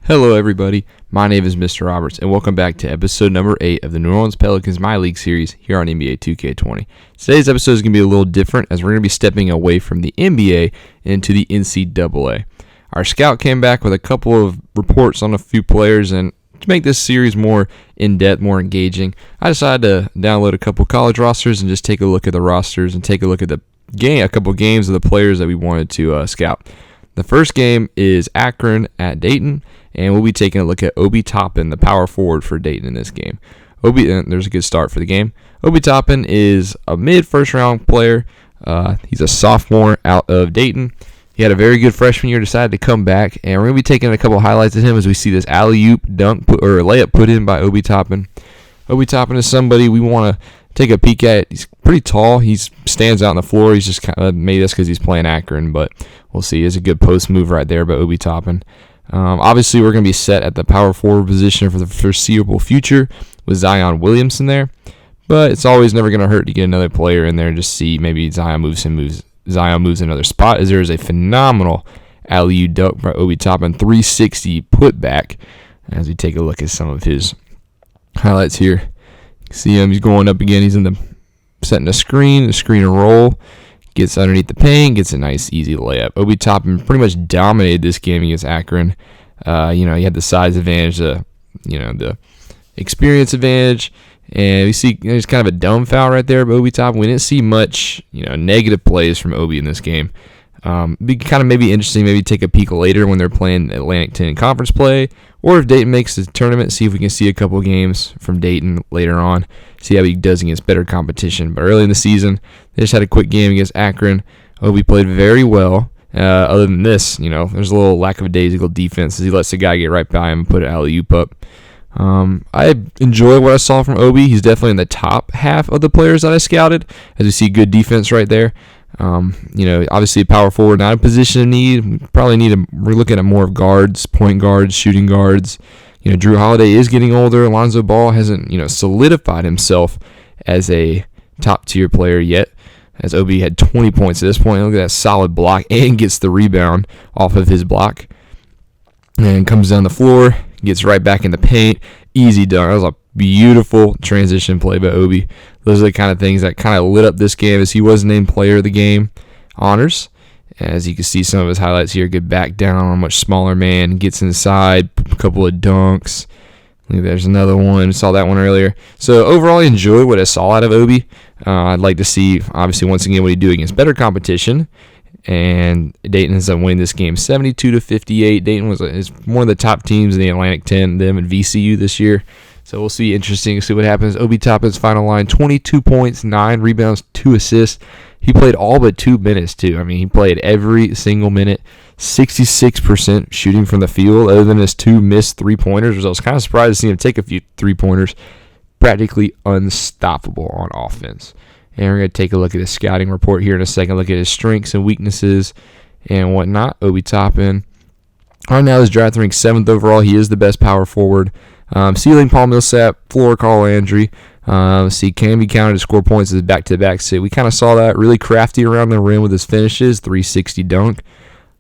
Hello everybody, my name is Mr. Roberts and welcome back to episode number 8 of the New Orleans Pelicans MyLeague series here on NBA 2K20. Today's episode is going to be a little different as we're going to be stepping away from the NBA into the NCAA. Our scout came back with a couple of reports on a few players, and to make this series more in-depth, more engaging, I decided to download a couple college rosters and just take a look at the rosters and take a look at a couple games of the players that we wanted to scout. The first game is Akron at Dayton, and we'll be taking a look at Obi Toppin, the power forward for Dayton in this game. There's a good start for the game. Obi Toppin is a mid-first round player. He's a sophomore out of Dayton. He had a very good freshman year, decided to come back, and we're going to be taking a couple of highlights of him as we see this alley-oop layup put in by Obi Toppin. Obi Toppin is somebody we want to take a peek at. He's pretty tall. He stands out on the floor. He's just kind of made this because he's playing Akron, but we'll see. It's a good post move right there by Obi Toppin. Obviously, we're going to be set at the power forward position for the foreseeable future with Zion Williamson there, but it's always never going to hurt to get another player in there and just see maybe Zion moves another spot, as there is a phenomenal alley-oop dunk by Obi Toppin, 360 putback. As we take a look at some of his highlights here, you see him. He's going up again. He's setting a screen and roll. Gets underneath the paint, gets a nice, easy layup. Obi Toppin pretty much dominated this game against Akron. He had the size advantage, the experience advantage, and we see there's kind of a dumb foul right there by Obi Toppin. We didn't see much, negative plays from Obi in this game. Be kind of maybe interesting, maybe take a peek later when they're playing Atlantic 10 conference play, or if Dayton makes the tournament, see if we can see a couple games from Dayton later on, see how he does against better competition. But early in the season, they just had a quick game against Akron. Obi played very well. Other than this, there's a little lack of a daisical defense as he lets the guy get right by him and put an alley-oop up. I enjoy what I saw from Obi. He's definitely in the top half of the players that I scouted, as we see good defense right there. Obviously a power forward, not a position of need. We're looking at more of guards, point guards, shooting guards. Drew Holiday is getting older. Alonzo Ball hasn't, solidified himself as a top-tier player yet, as Obi had 20 points at this point. Look at that solid block and gets the rebound off of his block. And comes down the floor, gets right back in the paint. Easy dunk. That was a beautiful transition play by Obi. Those are the kind of things that kind of lit up this game, as he was named player of the game honors. As you can see some of his highlights here, good back down on a much smaller man, gets inside, a couple of dunks. There's another one. Saw that one earlier. So overall, I enjoyed what I saw out of Obi. I'd like to see, obviously, once again, what he do against better competition. And Dayton ends up winning this game 72-58. Dayton is one of the top teams in the Atlantic 10, them and VCU this yeir. So we'll see. Interesting to see what happens. Obi Toppin's final line, 22 points, 9 rebounds, 2 assists. He played all but 2 minutes, too. He played every single minute. 66% shooting from the field, other than his 2 missed three-pointers. I was kind of surprised to see him take a few three-pointers. Practically unstoppable on offense. And we're going to take a look at his scouting report here in a second, look at his strengths and weaknesses and whatnot. Obi Toppin right now is draft ranked 7th overall. He is the best power forward. Ceiling Paul Millsap, floor Carl Landry. Can be counted to score points as back-to-back sit. We kind of saw that, really crafty around the rim with his finishes, 360 dunk.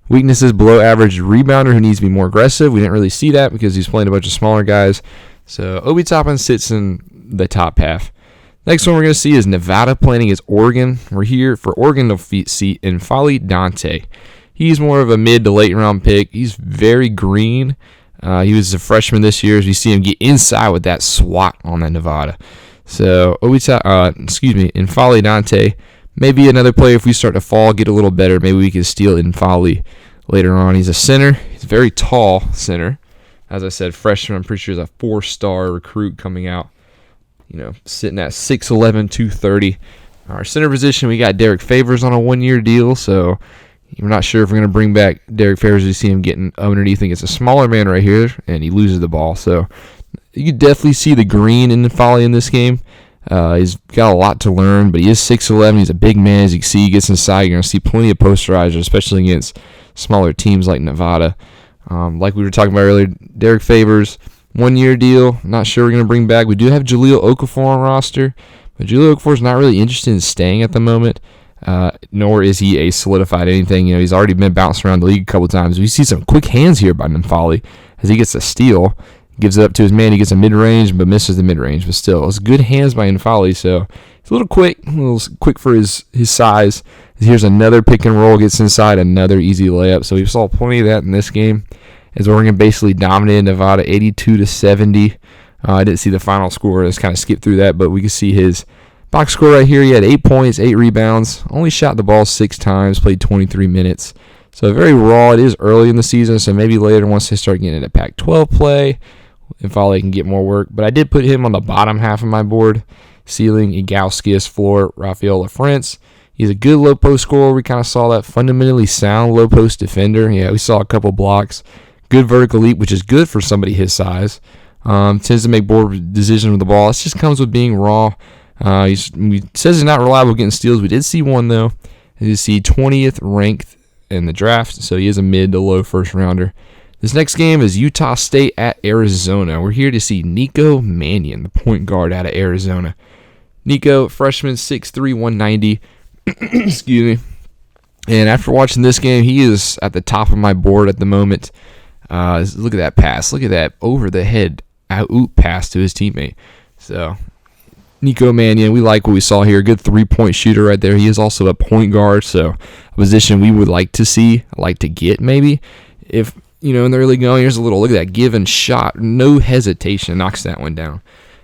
Weaknesses, below average rebounder who needs to be more aggressive. We didn't really see that because he's playing a bunch of smaller guys. So Obi Toppin sits in the top half. Next one we're going to see is Nevada playing against Oregon. We're here for Oregon to seat N'Faly Dante. He's more of a mid to late round pick. He's very green. He was a freshman this year, as we see him get inside with that swat on that Nevada. So N'Faly Dante, maybe another player if we start to fall, get a little better. Maybe we can steal N'Faly later on. He's a center. He's a very tall center. As I said, freshman. I'm pretty sure he's a 4-star recruit coming out. Sitting at 6'11", 230. Our center position, we got Derek Favors on a 1-year deal, so we're not sure if we're going to bring back Derek Favors. You see him getting underneath. I think it's a smaller man right here, and he loses the ball. So you can definitely see the green in the N'Faly in this game. He's got a lot to learn, but he is 6'11". He's a big man. As you can see, he gets inside. You're going to see plenty of posterizers, especially against smaller teams like Nevada. Like we were talking about earlier, Derek Favors, 1-year deal. Not sure we're going to bring back. We do have Jahlil Okafor on roster, but Jahlil Okafor is not really interested in staying at the moment. Nor is he a solidified anything. He's already been bounced around the league a couple times. We see some quick hands here by N'Faly as he gets a steal. Gives it up to his man. He gets a mid-range, but misses the mid-range. But still, it's good hands by Infali. So it's a little quick for his size. Here's another pick and roll. Gets inside, another easy layup. So we saw plenty of that in this game, as Oregon basically dominated Nevada 82-70. I didn't see the final score. Let's kind of skip through that, but we can see his box score right here. He had 8 points, 8 rebounds. Only shot the ball 6 times. Played 23 minutes. So very raw. It is early in the season, so maybe later once they start getting into Pac-12 play, if Ollie can get more work. But I did put him on the bottom half of my board. Ceiling, Igauskis, floor, Rafael LaFrance. He's a good low post scorer. We kind of saw that fundamentally sound low post defender. Yeah, we saw a couple blocks. Good vertical leap, which is good for somebody his size. Tends to make board decisions with the ball. It just comes with being raw. He says he's not reliable getting steals. We did see one, though. We did see 20th ranked in the draft, so he is a mid to low first rounder. This next game is Utah State at Arizona. We're here to see Nico Mannion, the point guard out of Arizona. Nico, freshman, 6'3", 190. Excuse me. And after watching this game, he is at the top of my board at the moment. Look at that pass. Look at that over-the-head out pass to his teammate. So, Nico Mannion, we like what we saw here. Good three-point shooter right there. He is also a point guard, so a position we would like to see, like to get maybe. If in the early going, here's a little look at that given shot. No hesitation, knocks that one down.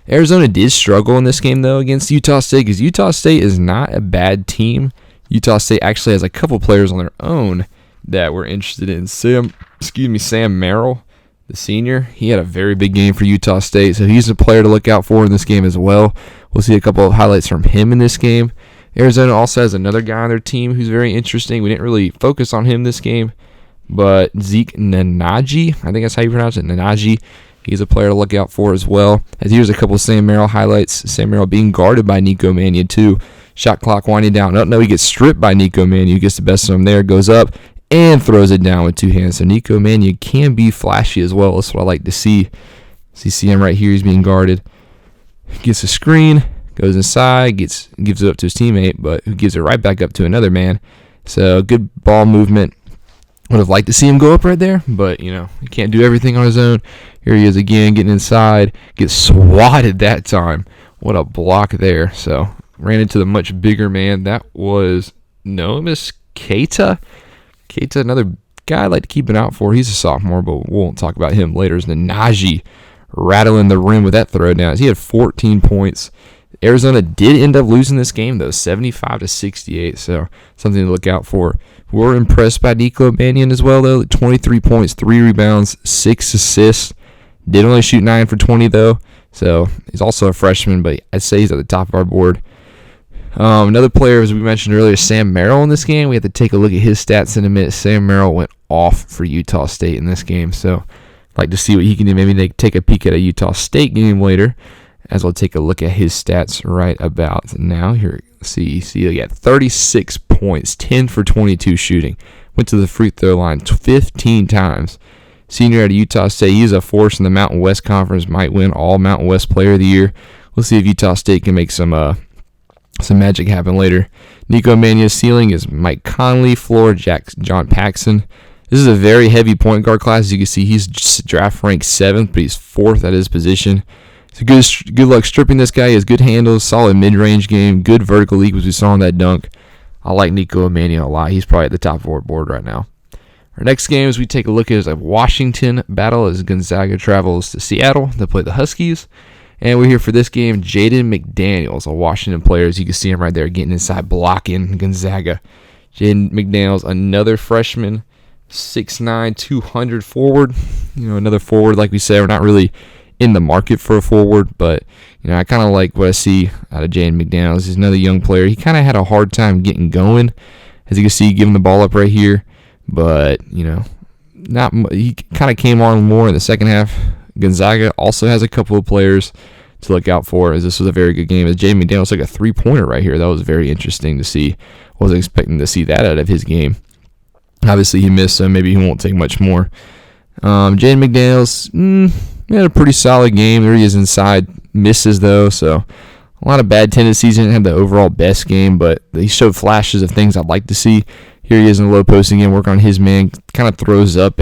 Arizona did struggle in this game, though, against Utah State, because Utah State is not a bad team. Utah State actually has a couple players on their own that we're interested in. Sam Merrill, the senior, he had a very big game for Utah State, so he's a player to look out for in this game as well. We'll see a couple of highlights from him in this game. Arizona also has another guy on their team who's very interesting. We didn't really focus on him this game, but Zeke Nnaji, I think that's how you pronounce it, Nnaji. He's a player to look out for as well. As here's a couple of Sam Merrill highlights. Sam Merrill being guarded by Nico Mannion too. Shot clock winding down. Oh, no, he gets stripped by Nico Mannion. He gets the best of him there, goes up, and throws it down with two hands. So Nico Mannion can be flashy as well. That's what I like to see. See him right here. He's being guarded. Gets a screen, goes inside, gives it up to his teammate, but who gives it right back up to another man. So good ball movement. Would have liked to see him go up right there, but, he can't do everything on his own. Here he is again, getting inside. Gets swatted that time. What a block there. So, ran into the much bigger man. That was Nomis Keita. Keita, another guy I'd like to keep an eye out for. He's a sophomore, but we won't talk about him later. It's Nnaji rattling the rim with that throw down. He had 14 points. Arizona did end up losing this game, though, 75-68, so something to look out for. We're impressed by Nico Mannion as well, though. 23 points, 3 rebounds, 6 assists. Did only shoot 9 for 20, though, so he's also a freshman, but I'd say he's at the top of our board. Another player, as we mentioned earlier, Sam Merrill in this game. We have to take a look at his stats in a minute. Sam Merrill went off for Utah State in this game, so I'd like to see what he can do. Maybe take a peek at a Utah State game later, as we'll take a look at his stats right about now. Here, see, he got 36 points, 10 for 22 shooting. Went to the free throw line 15 times. Senior out of Utah State, he's a force in the Mountain West Conference, might win all Mountain West Player of the Year. We'll see if Utah State can make some magic happen later. Nico Mannion's ceiling is Mike Conley, floor, John Paxson. This is a very heavy point guard class. As you can see, he's draft ranked 7th, but he's 4th at his position. It's good luck stripping this guy. He has good handles, solid mid-range game, good vertical leap, as we saw in that dunk. I like Nico Mannion a lot. He's probably at the top of our board right now. Our next game, as we take a look at, is a Washington battle as Gonzaga travels to Seattle to play the Huskies. And we're here for this game. Jaden McDaniels, a Washington player. As you can see him right there getting inside, blocking Gonzaga. Jaden McDaniels, another freshman, 6'9", 200 forward. Another forward, like we said, we're not really in the market for a forward, but I kind of like what I see out of Jaden McDaniels. He's another young player. He kind of had a hard time getting going. As you can see, giving the ball up right here, but not. He kind of came on more in the second half. Gonzaga also has a couple of players to look out for, as this was a very good game. As Jaden McDaniels took a 3-pointer right here, that was very interesting to see. Wasn't expecting to see that out of his game. Obviously, he missed, so maybe he won't take much more. Jaden McDaniels, he had a pretty solid game. There he is inside. Misses, though, so a lot of bad tendencies. He didn't have the overall best game, but he showed flashes of things I'd like to see. Here he is in the low post again, working on his man. Kind of throws up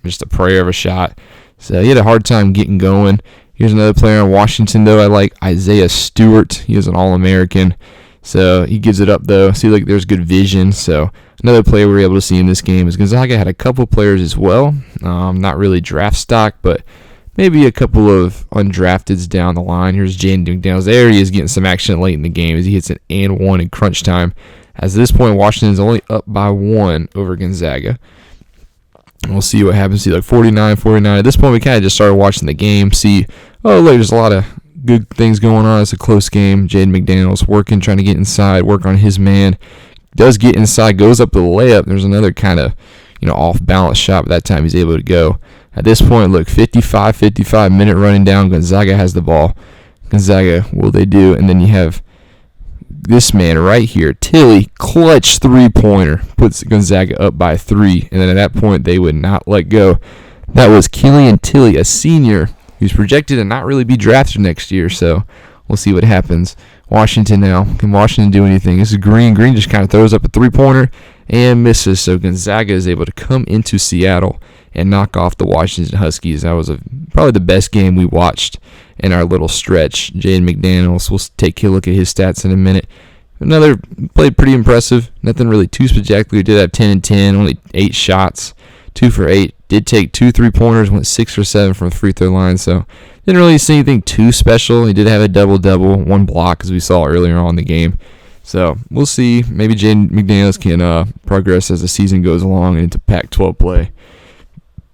just a prayer of a shot. So he had a hard time getting going. Here's another player on Washington, though. I like Isaiah Stewart. He was an All-American. So he gives it up, though. See, like, there's good vision. So another player we were able to see in this game is Gonzaga had a couple players as well. Not really draft stock, but maybe a couple of undrafteds down the line. Here's Jaden McDaniels. There he is getting some action late in the game as he hits an and one in crunch time. As at this point, Washington's only up by 1 over Gonzaga. And we'll see what happens. See, like 49-49. At this point, we kind of just started watching the game. See, look, there's a lot of good things going on. It's a close game. Jaden McDaniels working, trying to get inside, work on his man. Does get inside, goes up to the layup. There's another kind of, off-balance shot, but that time he's able to go. At this point, look, 55 minute running down. Gonzaga has the ball. Gonzaga, will they do? And then you have this man right here, Tilly, clutch three-pointer, puts Gonzaga up by 3. And then at that point, they would not let go. That was Killian Tilly, a senior who's projected to not really be drafted next year. So we'll see what happens. Washington now. Can Washington do anything? This is Green. Green just kind of throws up a three-pointer and misses. So Gonzaga is able to come into Seattle and knock off the Washington Huskies. That was probably the best game we watched in our little stretch. Jaden McDaniels, we'll take a look at his stats in a minute. Another played pretty impressive. Nothing really too spectacular. Did have 10 and 10, only 8 shots, 2 for 8. Did take 2 3-pointers, went 6 for 7 from the free throw line. So didn't really see anything too special. He did have a double-double, 1 block as we saw earlier on in the game. So we'll see. Maybe Jaden McDaniels can progress as the season goes along and into Pac-12 play.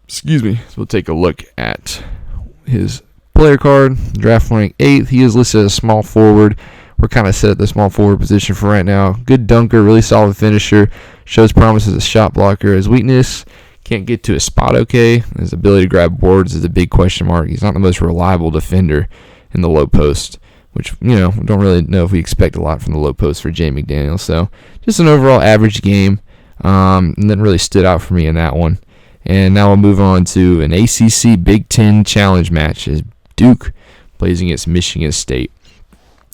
Excuse me. So we'll take a look at his player card. Draft rank 8th. He is listed as a small forward. We're kind of set at the small forward position for right now. Good dunker, really solid finisher. Shows promise as a shot blocker. His weakness, can't get to his spot okay. His ability to grab boards is a big question mark. He's not the most reliable defender in the low post, which, we don't really know if we expect a lot from the low post for Jaden McDaniels. So just an overall average game. Nothing really stood out for me in that one. And now we'll move on to an ACC Big Ten Challenge match as Duke plays against Michigan State.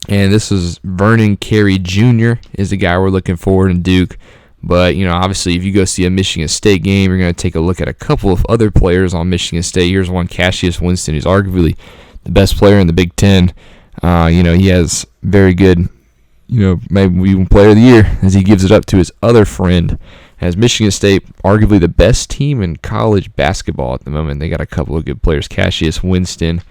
And this is Vernon Carey Jr. is the guy we're looking for in Duke. But, obviously, if you go see a Michigan State game, you're going to take a look at a couple of other players on Michigan State. Here's one, Cassius Winston, who's arguably the best player in the Big Ten. He has very good, maybe even player of the year as he gives it up to his other friend. As Michigan State, arguably the best team in college basketball at the moment. They got a couple of good players. Cassius Winston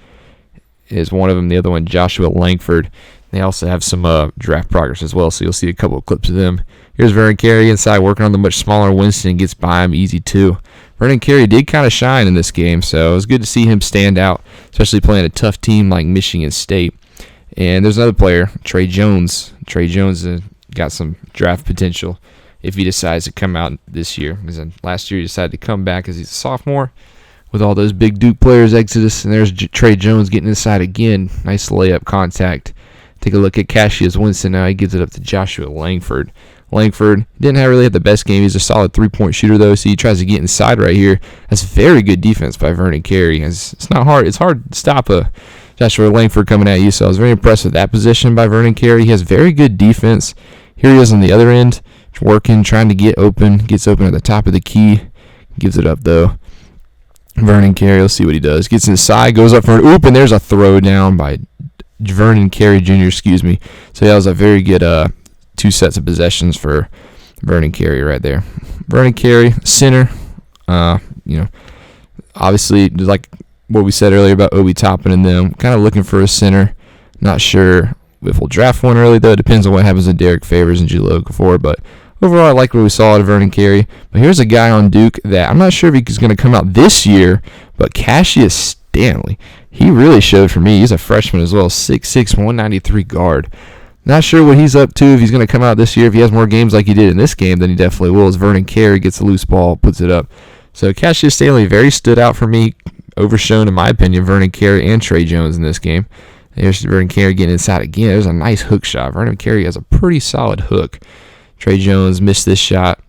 is one of them. The other one, Joshua Langford. They also have some draft progress as well, so you'll see a couple of clips of them. Here's Vernon Carey inside working on the much smaller Winston and gets by him easy too. Vernon Carey did kind of shine in this game, so it was good to see him stand out, especially playing a tough team like Michigan State. And there's another player, Trey Jones. Trey Jones got some draft potential if he decides to come out this year. Because last year he decided to come back as he's a sophomore with all those big Duke players exodus. And there's Trey Jones getting inside again. Nice layup contact. Take a look at Cassius Winston now. He gives it up to Joshua Langford. Langford didn't really have the best game. He's a solid three-point shooter, though, so he tries to get inside right here. That's very good defense by Vernon Carey. It's not hard. It's hard to stop a Joshua Langford coming at you, so I was very impressed with that position by Vernon Carey. He has very good defense. Here he is on the other end, working, trying to get open. Gets open at the top of the key. Gives it up, though. Vernon Carey, let's see what he does. Gets inside, goes up for an oop, and there's a throw down by Vernon Carey Jr., So that was a very good 2 sets of possessions for Vernon Carey right there. Vernon Carey, center. Obviously, like what we said earlier about Obi Toppin and them, kind of looking for a center. Not sure if we'll draft one early, though. It depends on what happens with Derek Favors and Julo Okafor. But overall, I like what we saw out of Vernon Carey. But here's a guy on Duke that I'm not sure if he's going to come out this year, but Cassius Stanley. He really showed for me. He's a freshman as well, 6'6", 193 guard. Not sure what he's up to, if he's going to come out this year. If he has more games like he did in this game, then he definitely will. As Vernon Carey gets a loose ball, puts it up. So Cassius Stanley very stood out for me, overshown in my opinion, Vernon Carey and Trey Jones in this game. There's Vernon Carey getting inside again. There's a nice hook shot. Vernon Carey has a pretty solid hook. Trey Jones missed this shot.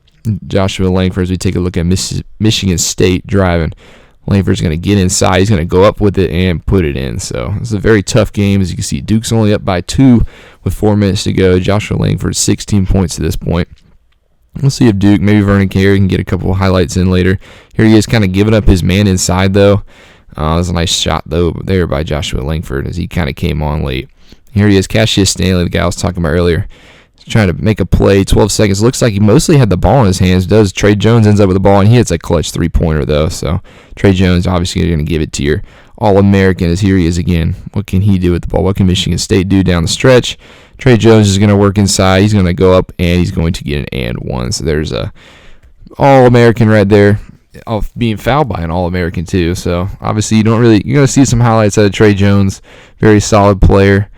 Joshua Langford, as we take a look at Michigan State driving. Langford's going to get inside. He's going to go up with it and put it in. So it's a very tough game. As you can see, Duke's only up by 2 with 4 minutes to go. Joshua Langford, 16 points to this point. We'll see if Duke, maybe Vernon Carey can get a couple of highlights in later. Here he is kind of giving up his man inside, though. That was a nice shot, though, there by Joshua Langford as he kind of came on late. Here he is, Cassius Stanley, the guy I was talking about earlier. He's trying to make a play, 12 seconds. Looks like he mostly had the ball in his hands. Trey Jones ends up with the ball, and he hits a clutch three-pointer, though. So Trey Jones obviously going to give it to your All-American as here he is again. What can he do with the ball? What can Michigan State do down the stretch? Trey Jones is going to work inside. He's going to go up, and he's going to get an and one. So there's a All-American right there, being fouled by an All-American too. So obviously you're going to see some highlights out of Trey Jones. Very solid player.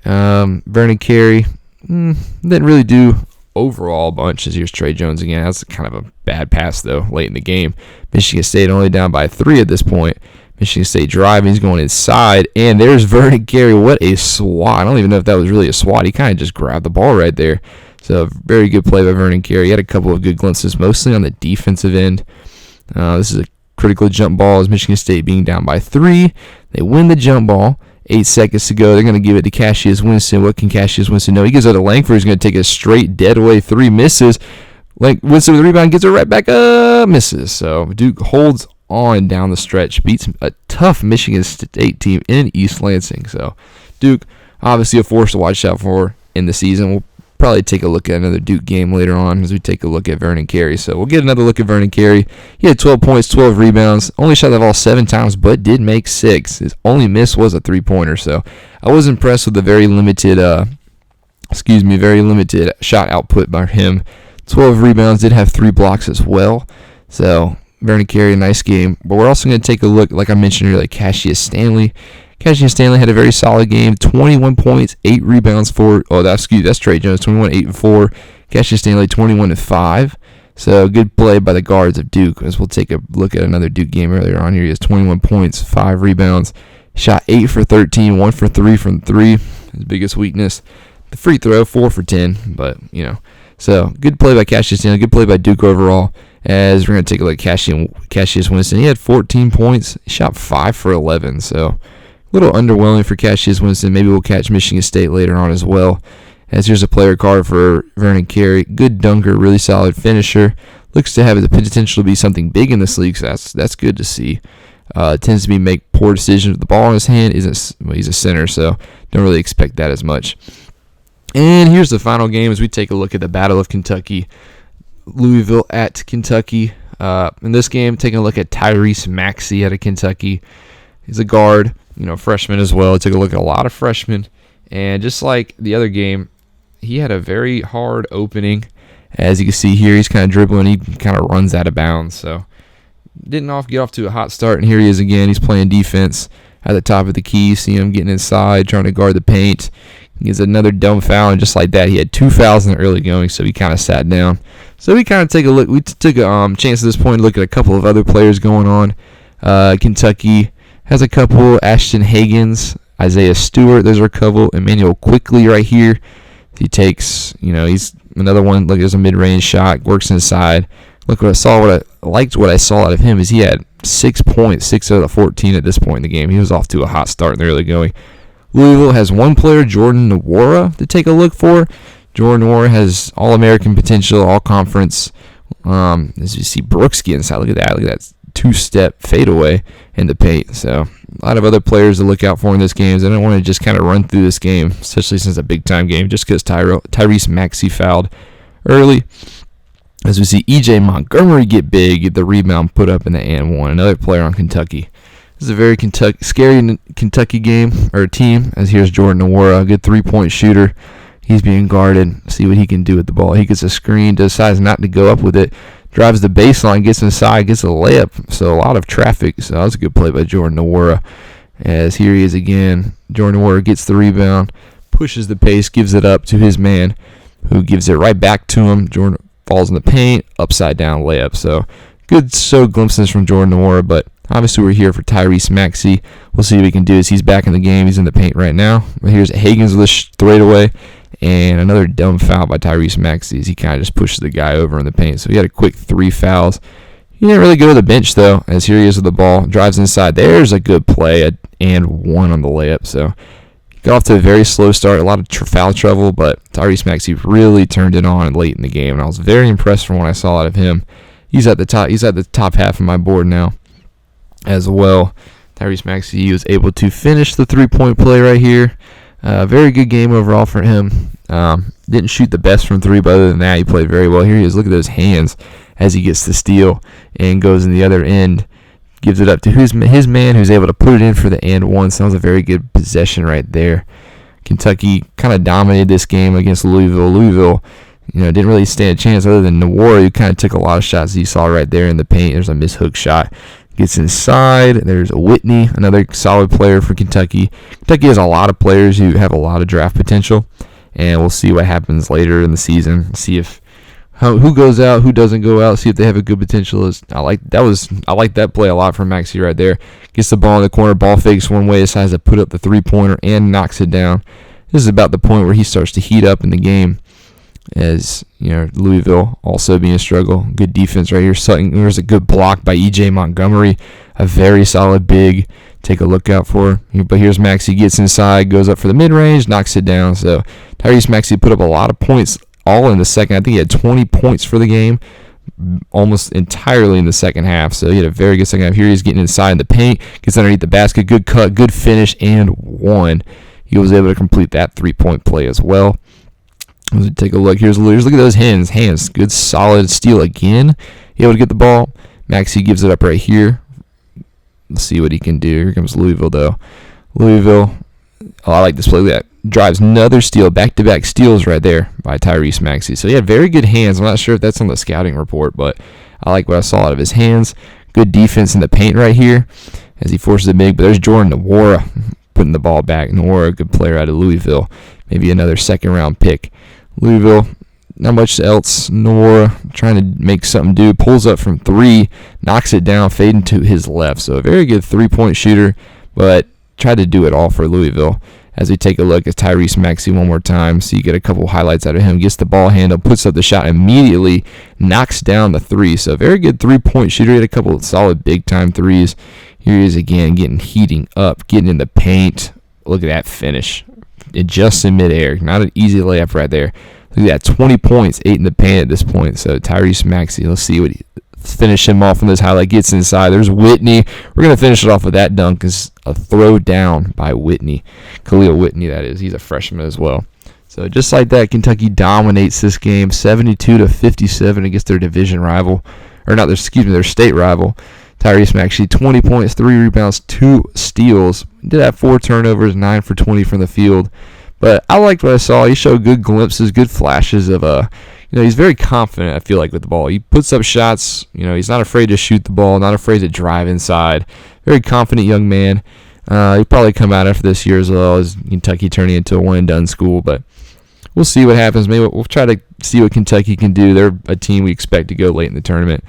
Vernon Carey didn't really do overall a bunch. As here's Trey Jones again. That's kind of a bad pass though late in the game. Michigan State only down by 3 at this point. Michigan State driving, he's going inside, and there's Vernon Carey. What a swat. I don't even know if that was really a swat. He kind of just grabbed the ball right there. So very good play by Vernon Carey. He had a couple of good glimpses, mostly on the defensive end. This is a critical jump ball as Michigan State being down by 3. They win the jump ball. 8 seconds to go. They're going to give it to Cassius Winston. What can Cassius Winston know? He gives it to Langford. He's going to take a straight dead away 3, misses. Winston with the rebound, gets it right back up, misses. So Duke holds on down the stretch, beats a tough Michigan State team in East Lansing. So Duke, obviously a force to watch out for in the season. We'll probably take a look at another Duke game later on as we take a look at Vernon Carey. So we'll get another look at Vernon Carey. He had 12 points, 12 rebounds, only shot the ball 7 times, but did make 6. His only miss was a 3-pointer. So I was impressed with the very limited shot output by him. 12 rebounds, did have 3 blocks as well. So Vernon Carey, a nice game. But we're also going to take a look, like I mentioned earlier, like Cassius Stanley. Cassius Stanley had a very solid game, 21 points, 8 rebounds for, that's Trey Jones, 21, 8, and 4. Cassius Stanley, 21 and 5. So good play by the guards of Duke, as we'll take a look at another Duke game earlier on here. He has 21 points, 5 rebounds, shot 8 for 13, 1 for 3 from 3, his biggest weakness. The free throw, 4 for 10, but, So good play by Cassius Stanley, good play by Duke overall. As we're going to take a look at Cassius Winston. He had 14 points, shot 5 for 11, so a little underwhelming for Cassius Winston. Maybe we'll catch Michigan State later on as well. As here's a player card for Vernon Carey. Good dunker, really solid finisher. Looks to have the potential to be something big in this league, so that's good to see. Tends to make poor decisions with the ball in his hand. He's a center, so don't really expect that as much. And here's the final game as we take a look at the Battle of Kentucky. Louisville at Kentucky. In this game, taking a look at Tyrese Maxey out of Kentucky. He's a guard, freshman as well. Took a look at a lot of freshmen. And just like the other game, he had a very hard opening. As you can see here, he's kind of dribbling. He kind of runs out of bounds. So didn't get off to a hot start. And here he is again. He's playing defense at the top of the key. See him getting inside, trying to guard the paint. He gets another dumb foul, and just like that, he had 2 fouls in the early going, so he kind of sat down. So we kind of take a look. We took a chance at this point to look at a couple of other players going on. Kentucky has a couple. Ashton Hagans, Isaiah Stewart. Those are a couple. Emmanuel Quickly right here. He takes, he's another one. Look, there's a mid-range shot. Works inside. Look what I saw. What I saw out of him is he had 6 points, 6 out of 14 at this point in the game. He was off to a hot start in the early going. Louisville has one player, Jordan Nwora, to take a look for. Jordan Nwora has All-American potential, All-Conference. As you see, Brooks get inside. Look at that. Look at that 2-step fadeaway in the paint. So a lot of other players to look out for in this game. I don't want to just kind of run through this game, especially since it's a big-time game, just because Tyrese Maxey fouled early. As we see E.J. Montgomery get big, get the rebound put up in the and one. Another player on Kentucky. This is a very scary Kentucky game, or team, as here's Jordan Nwora, a good 3-point shooter. He's being guarded. See what he can do with the ball. He gets a screen, decides not to go up with it, drives the baseline, gets inside, gets a layup. So a lot of traffic. So that was a good play by Jordan Nwora. As here he is again. Jordan Nwora gets the rebound, pushes the pace, gives it up to his man, who gives it right back to him. Jordan falls in the paint, upside down layup. So good glimpses from Jordan Nwora, but obviously we're here for Tyrese Maxey. We'll see what he can do as he's back in the game. He's in the paint right now. But here's Hagans with a straightaway, and another dumb foul by Tyrese Maxey as he kind of just pushes the guy over in the paint. So he had a quick 3 fouls. He didn't really go to the bench, though, as here he is with the ball. Drives inside. There's a good play, and 1 on the layup. So Got off to a very slow start, a lot of foul trouble, but Tyrese Maxey really turned it on late in the game, and I was very impressed from what I saw out of him. He's at the top half of my board now as well. Tyrese Maxey was able to finish the three-point play right here. Very good game overall for him. Didn't shoot the best from three, but other than that, he played very well. Here he is. Look at those hands as he gets the steal and goes in the other end. Gives it up to his man, who's able to put it in for the and one. So that was a very good possession right there. Kentucky kind of dominated this game against Louisville. Louisville, didn't really stand a chance other than Nwora, who kind of took a lot of shots you saw right there in the paint. There's a mishook shot. Gets inside. There's a Whitney, another solid player for Kentucky. Kentucky has a lot of players who have a lot of draft potential, and we'll see what happens later in the season. See if who goes out, who doesn't go out. See if they have a good potential. I like that play a lot from Maxey right there. Gets the ball in the corner, ball fakes one way, decides to put up the three-pointer and knocks it down. This is about the point where he starts to heat up in the game. As Louisville also being a struggle. Good defense right here. There's a good block by E.J. Montgomery, a very solid big. Take a look out for. But here's Maxey, gets inside, goes up for the mid-range, knocks it down. So Tyrese Maxey put up a lot of points all in the second. I think he had 20 points for the game, almost entirely in the second half. So he had a very good second half. Here he's getting inside in the paint, gets underneath the basket, good cut, good finish, and one. He was able to complete that three-point play as well. Let's take a look. Look at those hands. Good solid steal again. Able to get the ball. Maxey gives it up right here. Let's see what he can do. Here comes Louisville, though. I like this play. That drives another steal. Back-to-back steals right there by Tyrese Maxey. So he had very good hands. I'm not sure if that's on the scouting report, but I like what I saw out of his hands. Good defense in the paint right here as he forces it big. But there's Jordan Nwora putting the ball back. Nwora, a good player out of Louisville. Maybe another second-round pick. Louisville, not much else. Nwora trying to make something do. Pulls up from three, knocks it down, fading to his left. So a very good three-point shooter, but tried to do it all for Louisville. As we take a look at Tyrese Maxey one more time, so you get a couple highlights out of him. Gets the ball handle, puts up the shot immediately, knocks down the three. So very good three-point shooter. He had a couple of solid big-time threes. Here he is again, heating up, getting in the paint. Look at that finish. It just in midair. Not an easy layup right there. Look at that, 20 points, 8 in the paint at this point. So Tyrese Maxey, let's see what he finish him off on this highlight. Gets inside. There's Whitney. We're going to finish it off with that dunk. It's a throw down by Whitney. Khalil Whitney, that is. He's a freshman as well. So just like that, Kentucky dominates this game 72-57 against their division rival. Their state rival. Tyrese Maxey, 20 points, 3 rebounds, 2 steals. Did have 4 turnovers, 9 for 20 from the field. But I liked what I saw. He showed good glimpses, good flashes of he's very confident, I feel like, with the ball. He puts up shots. He's not afraid to shoot the ball, not afraid to drive inside. Very confident young man. He'll probably come out after this year as well as Kentucky turning into a one-and-done school. But we'll see what happens. Maybe we'll try to see what Kentucky can do. They're a team we expect to go late in the tournament.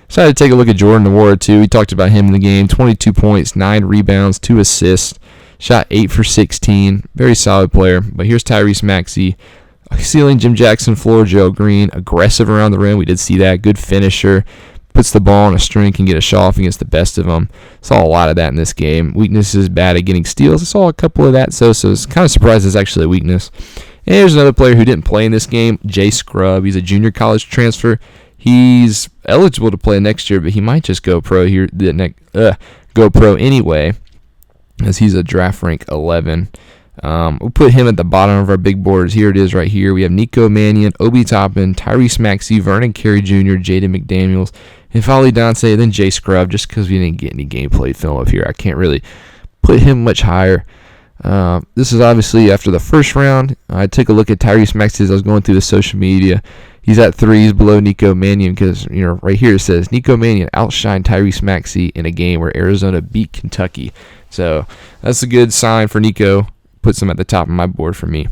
Decided to take a look at Jordan Nwora, too. We talked about him in the game. 22 points, 9 rebounds, 2 assists. Shot 8 for 16. Very solid player. But here's Tyrese Maxey. Ceiling Jim Jackson, floor Joe Green. Aggressive around the rim. We did see that. Good finisher. Puts the ball on a string, can get a shot off against the best of them. Saw a lot of that in this game. Weaknesses, bad at getting steals. I saw a couple of that, so I was kind of surprised it's actually a weakness. And here's another player who didn't play in this game, Jay Scrubb. He's a junior college transfer. He's eligible to play next year, but he might just go pro here. Go pro anyway, as he's a draft rank 11. We'll put him at the bottom of our big boards. Here it is right here. We have Nico Mannion, Obi Toppin, Tyrese Maxey, Vernon Carey Jr., Jaden McDaniels, and Folly Dante, then Jay Scrubb, just because we didn't get any gameplay film up here. I can't really put him much higher. This is obviously after the first round. I took a look at Tyrese Maxey as I was going through the social media. He's at 3s below Nico Mannion because, right here it says Nico Mannion outshined Tyrese Maxey in a game where Arizona beat Kentucky. So that's a good sign for Nico. Puts him at the top of my board for me.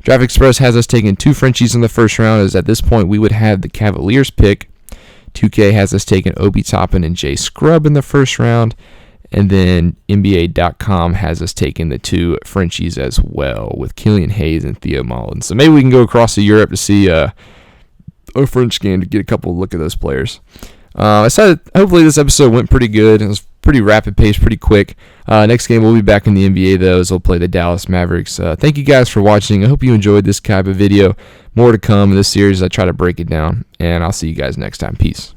Draft Express has us taking 2 Frenchies in the first round, as at this point we would have the Cavaliers pick. 2K has us taking Obi Toppin and Jay Scrubb in the first round. And then NBA.com has us taking the 2 Frenchies as well, with Killian Hayes and Theo Mullins. So maybe we can go across to Europe to see a French game to get a couple look at those players. Hopefully this episode went pretty good. It was pretty rapid pace, pretty quick. Next game, we'll be back in the NBA, though, as we'll play the Dallas Mavericks. Thank you guys for watching. I hope you enjoyed this type of video. More to come in this series as I try to break it down, and I'll see you guys next time. Peace.